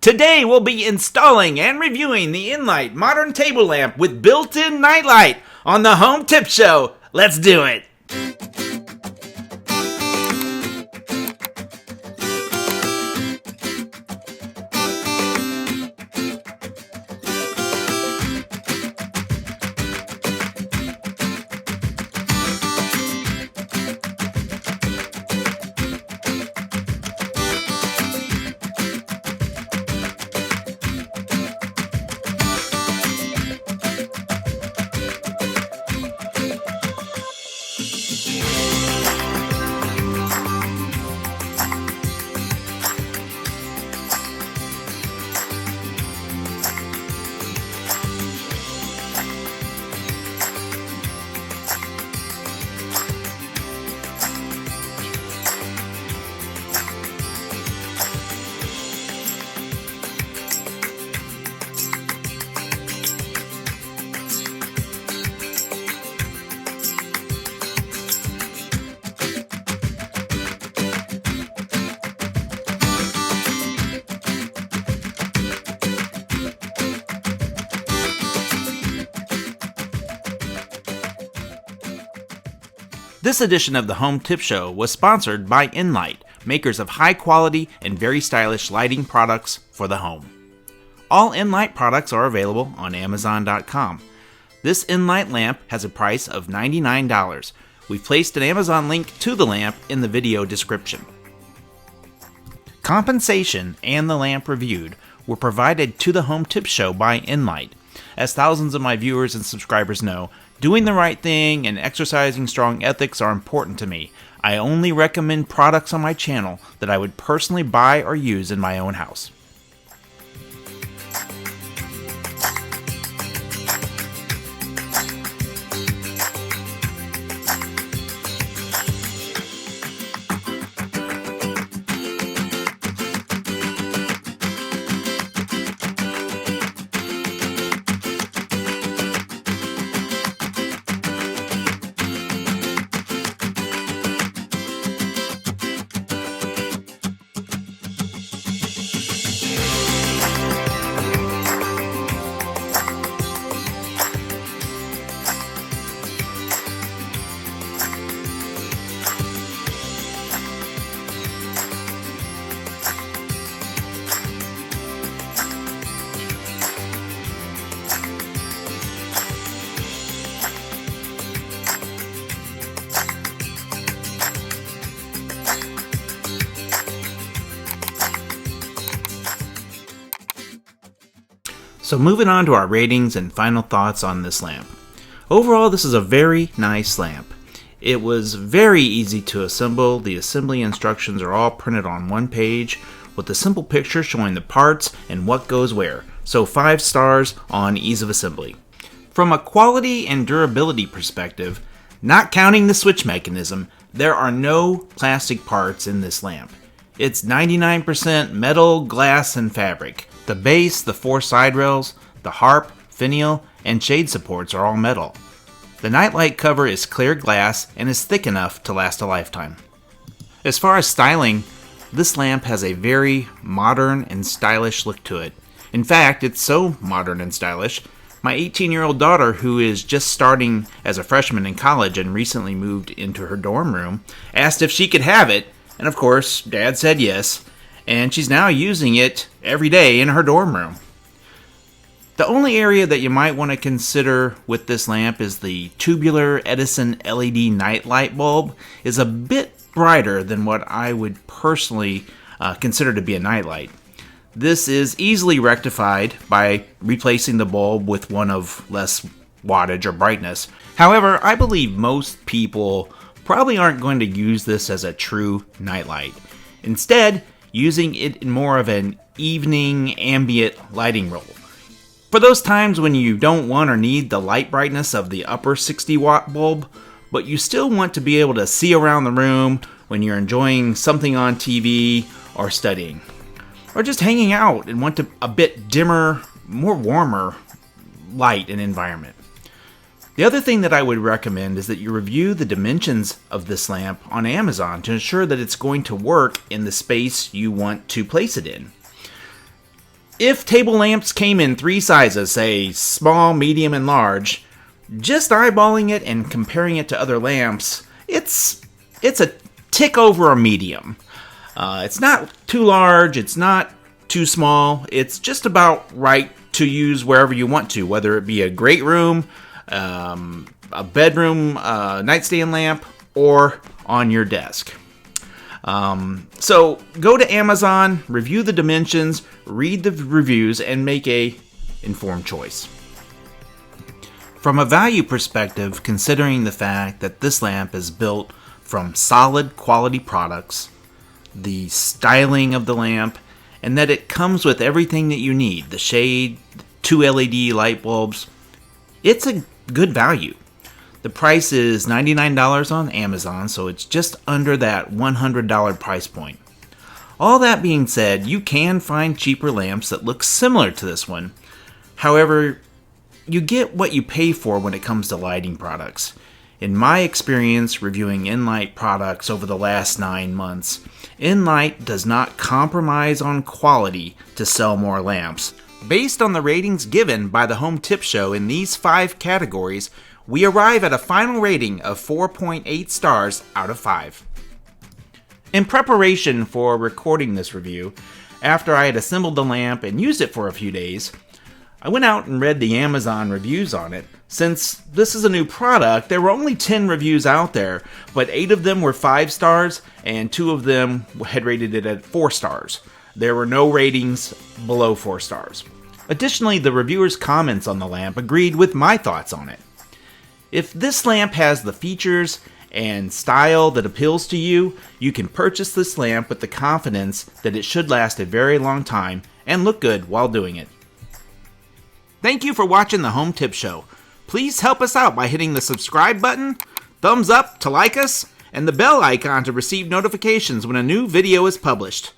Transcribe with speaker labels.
Speaker 1: Today we'll be installing and reviewing the Inlight Modern Table Lamp with Built-In Nightlight on the Home Tip Show. Let's do it! This edition of the Home Tip Show was sponsored by Inlight, makers of high-quality and very stylish lighting products for the home. All Inlight products are available on Amazon.com. This Inlight lamp has a price of $99. We've placed an Amazon link to the lamp in the video description. Compensation and the lamp reviewed were provided to the Home Tip Show by Inlight. As thousands of my viewers and subscribers know, doing the right thing and exercising strong ethics are important to me. I only recommend products on my channel that I would personally buy or use in my own house. So moving on to our ratings and final thoughts on this lamp. Overall, this is a very nice lamp. It was very easy to assemble. The assembly instructions are all printed on one page with a simple picture showing the parts and what goes where. So 5 stars on ease of assembly. From a quality and durability perspective, not counting the switch mechanism, there are no plastic parts in this lamp. It's 99% metal, glass, and fabric. The base, the 4 side rails, the harp, finial, and shade supports are all metal. The nightlight cover is clear glass and is thick enough to last a lifetime. As far as styling, this lamp has a very modern and stylish look to it. In fact, it's so modern and stylish, my 18-year-old daughter, who is just starting as a freshman in college and recently moved into her dorm room, asked if she could have it, and of course, Dad said yes, and she's now using it every day in her dorm room. The only area that you might want to consider with this lamp is the tubular Edison LED nightlight bulb is a bit brighter than what I would personally consider to be a nightlight. This is easily rectified by replacing the bulb with one of less wattage or brightness. However, I believe most people probably aren't going to use this as a true nightlight. Instead, using it in more of an evening ambient lighting role. For those times when you don't want or need the light brightness of the upper 60-watt bulb, but you still want to be able to see around the room when you're enjoying something on TV or studying. Or just hanging out and want a bit dimmer, more warmer light and environment. The other thing that I would recommend is that you review the dimensions of this lamp on Amazon to ensure that it's going to work in the space you want to place it in. If table lamps came in 3 sizes, say small, medium, and large, just eyeballing it and comparing it to other lamps, it's a tick over a medium. It's not too large, it's not too small, it's just about right to use wherever you want to, whether it be a great room, a bedroom nightstand lamp, or on your desk. So go to Amazon, review the dimensions, read the reviews, and make a informed choice. From a value perspective, considering the fact that this lamp is built from solid quality products, the styling of the lamp, and that it comes with everything that you need, the shade, 2 LED light bulbs, it's a good value. The price is $99 on Amazon, so it's just under that $100 price point. All that being said, you can find cheaper lamps that look similar to this one. However, you get what you pay for when it comes to lighting products. In my experience reviewing Inlight products over the last 9 months, Inlight does not compromise on quality to sell more lamps. Based on the ratings given by the Home Tip Show in these 5 categories, we arrive at a final rating of 4.8 stars out of 5. In preparation for recording this review, after I had assembled the lamp and used it for a few days, I went out and read the Amazon reviews on it. Since this is a new product, there were only 10 reviews out there, but 8 of them were 5 stars and 2 of them had rated it at 4 stars. There were no ratings below 4 stars. Additionally, the reviewers' comments on the lamp agreed with my thoughts on it. If this lamp has the features and style that appeals to you, you can purchase this lamp with the confidence that it should last a very long time and look good while doing it. Thank you for watching the Home Tip Show. Please help us out by hitting the subscribe button, thumbs up to like us, and the bell icon to receive notifications when a new video is published.